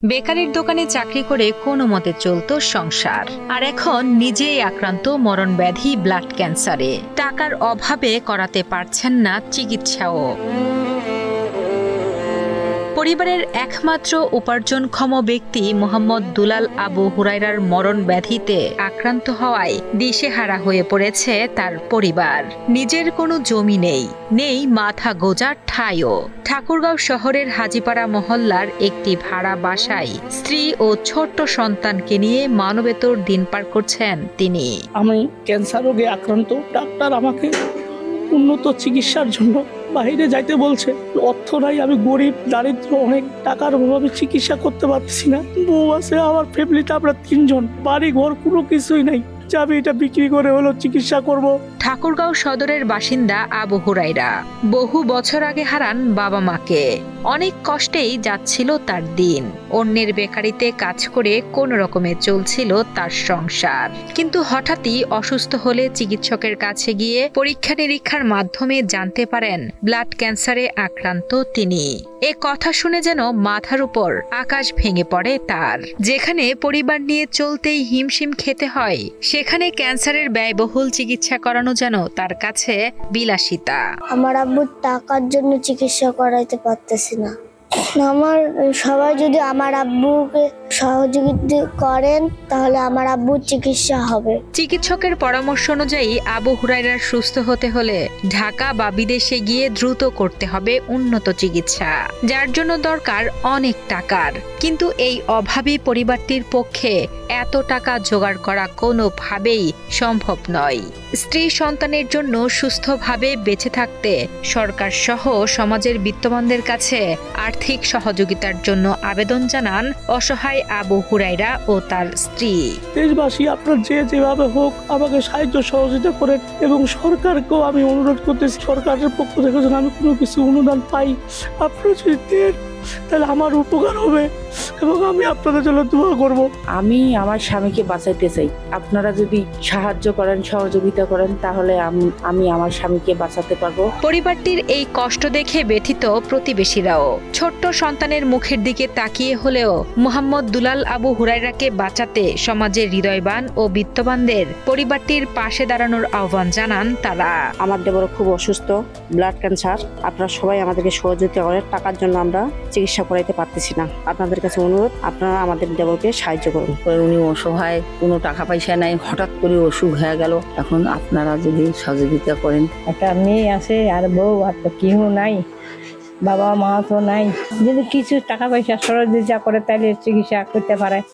বেকারির দোকানে চাকরি করে কোনো মতে চলত সংসার, আর এখন নিজেই আক্রান্ত মরণ ব্যাধি ব্লাড ক্যান্সারে। টাকার অভাবে করাতে পারছেন না চিকিৎসাও। পরিবারের একমাত্র উপার্জনক্ষম ব্যক্তি মোহাম্মদ দুলাল আবু হুরায়রার মরণ ব্যাধিতে আক্রান্ত হওয়ায় দিশেহারা হয়ে পড়েছে তার পরিবার। নিজের কোনো জমি নেই মাথা গোজার ঠাঁইও। ঠাকুরগাঁও শহরের হাজীপাড়া মহল্লার একটি ভাড়া বাসায় স্ত্রী ও ছোট্ট সন্তানকে নিয়ে মানবেতর দিন পার করছেন তিনি। আমি ক্যান্সার রোগে আক্রান্ত। ডাক্তার আমাকে উন্নত চিকিৎসার জন্য বাইরে যাইতে বলছে। অর্থ নাই, আমি গরিব দারিদ্র, অনেক টাকার অভাবে চিকিৎসা করতে পারছি না। বউ আছে, আমার ফ্যামিলিতে আমরা 3 জন, বাড়ি ঘর কোনো কিছুই নাই। আমি এটা বিক্রি করে হলো চিকিৎসা করব। ঠাকুরগাঁও সদরের বাসিন্দা আবু হুরায়রা বহু বছর আগে হারান বাবা মাকে। অনেক কষ্টেই যাচ্ছিল তার দিন। অন্যের বেকারিতে কাজ করে কোন রকমে চলছিল তার সংসার। কিন্তু হঠাৎই অসুস্থ হলে চিকিৎসকের কাছে গিয়ে পরীক্ষা নিরীক্ষার মাধ্যমে জানতে পারেন ব্লাড ক্যান্সারে আক্রান্ত তিনি। এ কথা শুনে যেন মাথার উপর আকাশ ভেঙে পড়ে তার। যেখানে পরিবার নিয়ে চলতেই হিমশিম খেতে হয়, সেখানে ক্যান্সারের ব্যয়বহুল চিকিৎসা করানো যেন তার কাছে বিলাসিতা। আমার আব্বুর টাকার জন্য চিকিৎসা করাইতে পারতেছি না। আমার সবাই যদি আমার আব্বুকে সহযোগিতা করেন তাহলে আমার আব্বুর চিকিৎসা হবে। চিকিৎসকের পরামর্শ অনুযায়ী আবু হুরায়রার সুস্থ হতে হলে ঢাকা বা বিদেশে গিয়ে দ্রুত করতে হবে উন্নত চিকিৎসা, যার জন্য দরকার অনেক টাকার। কিন্তু এই অভাবী পরিবারটির পক্ষে এত টাকা জোগাড় করা কোনোভাবেই সম্ভব নয়। স্ত্রী সন্তানের জন্য সুস্থভাবে বেঁচে থাকতে সরকার সহ সমাজের বিত্তবানদের কাছে আর্থিক সহযোগিতার জন্য আবেদন জানান অসহায় আবু হুরায়রা ও তার স্ত্রী। দেশবাসী, আপনার যেভাবে হোক আমাকে সাহায্য সহযোগিতা করেন, এবং সরকারকেও আমি অনুরোধ করতেছি সরকারের পক্ষ থেকে যেন আমি কোনো কিছু অনুদান পাই। আপনারা যদি দেন তাহলে আমার উপকার হবে এবং আমি আপনাদের জন্য দোয়া করব। আমি আমার স্বামীকে বাঁচাইতে চাই। আপনারা যদি সাহায্য করেন, সহযোগিতা করেন, তাহলে আমি আমার স্বামীকে বাঁচাতে পারবো। পরিবারটির এই কষ্ট দেখে ব্যথিত প্রতিবেশীরাও। ছোট্ট সন্তানের মুখের দিকে তাকিয়ে হলেও মোহাম্মদ দুলাল আবু হুরায়রাকে বাঁচাতে সমাজের হৃদয়বান ও বিত্তবানদের পরিবারটির পাশে দাঁড়ানোর আহ্বান জানান তারা। আমার দেবর খুব অসুস্থ, ব্লাড ক্যান্সার। আপনারা সবাই আমাদেরকে সহযোগিতা করেন। টাকার জন্য আমরা চিকিৎসা করাইতে পারতেছি না। আপনাদের কাছে অনুরোধ, আপনারা আমাদের দেবরকে সাহায্য করুন। উনি অসহায়, কোনো টাকা পয়সা নাই, হঠাৎ করে অসুখ হয়ে গেল। এখন আপনারা যদি সহযোগিতা করেন। একটা মেয়ে আছে আর বউ, আর তো কেউ নাই, বাবা মা তো নাই। যদি কিছু টাকা পয়সা সহযোগিতা করে তাহলে চিকিৎসা করতে পারে।